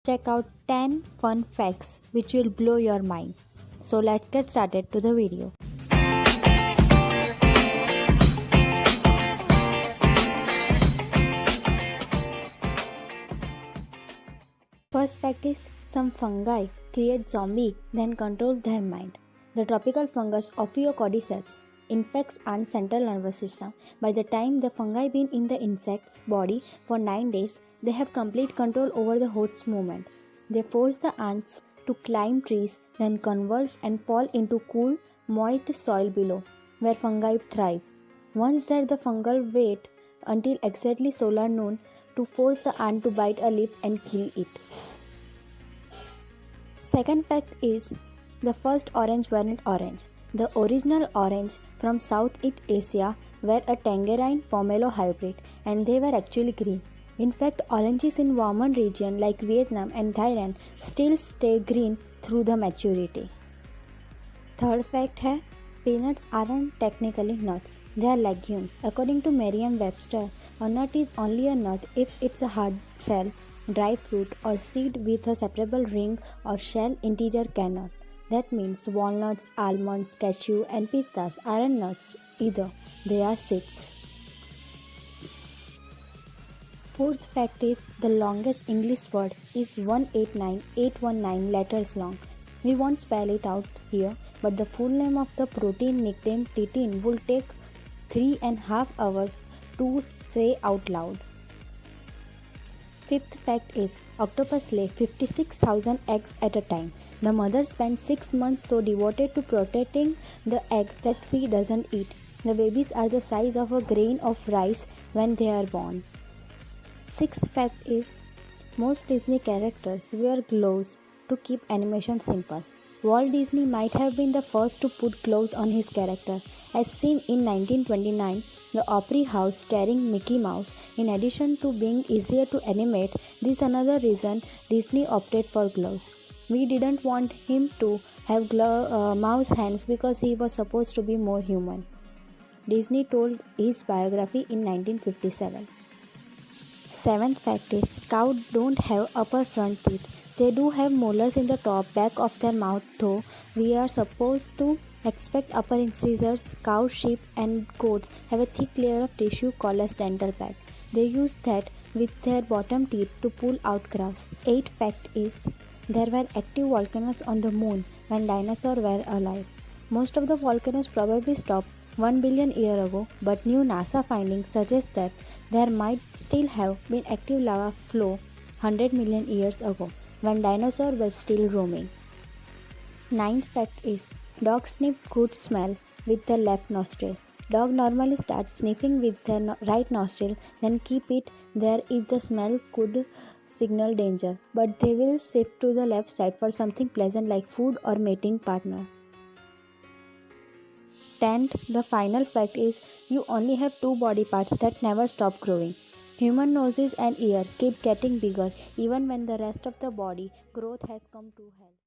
check out 10 fun facts which will blow your mind. So let's get started to the video. First fact is some fungi create zombies then control their mind. The tropical fungus Ophiocordyceps infects ants' central nervous system. By the time the fungi been in the insect's body for 9 days, they have complete control over the host's movement. They force the ants to climb trees, then convulse and fall into cool, moist soil below, where fungi thrive. Once there, the fungal wait until exactly solar noon to force the ant to bite a leaf and kill it. Second fact is the first orange weren't orange. The original orange from Southeast Asia were a tangerine pomelo hybrid, and they were actually green. In fact, oranges in warmer regions like Vietnam and Thailand still stay green through the maturity. Third fact है peanuts aren't technically nuts, they are legumes. According to Merriam-Webster, a nut is only a nut if it's a hard shell, dry fruit, or seed with a separable ring or shell integer cannot. That means walnuts, almonds, cashew, and pistas aren't nuts either, they are seeds. Fourth fact is the longest English word is 189819 letters long. We won't spell it out here, but the full name of the protein nicknamed titin will take 3.5 hours to say out loud. Fifth fact is octopus lay 56,000 eggs at a time. The mother spends 6 months so devoted to protecting the eggs that she doesn't eat. The babies are the size of a grain of rice when they are born. Sixth fact is most Disney characters wear gloves to keep animation simple. Walt Disney might have been the first to put gloves on his character, as seen in 1929, the Opry House starring Mickey Mouse. In addition to being easier to animate, this is another reason Disney opted for gloves. We didn't want him to have mouse hands because he was supposed to be more human. Disney told his biography in 1957. Seventh fact is cows don't have upper front teeth. They do have molars in the top back of their mouth, though we are supposed to expect upper incisors. Cows, sheep, and goats have a thick layer of tissue called as dental pad. They use that with their bottom teeth to pull out grass. Eighth fact is there were active volcanoes on the moon when dinosaurs were alive. Most of the volcanoes probably stopped 1 billion years ago, but new NASA findings suggest that there might still have been active lava flow 100 million years ago when dinosaurs were still roaming. Ninth fact is dogs sniff good smell with their left nostril. Dog normally starts sniffing with their right nostril, then keep it there if the smell could signal danger, but they will shift to the left side for something pleasant like food or mating partner. 10th, the final fact is you only have 2 body parts that never stop growing. Human noses and ear keep getting bigger even when the rest of the body growth has come to halt.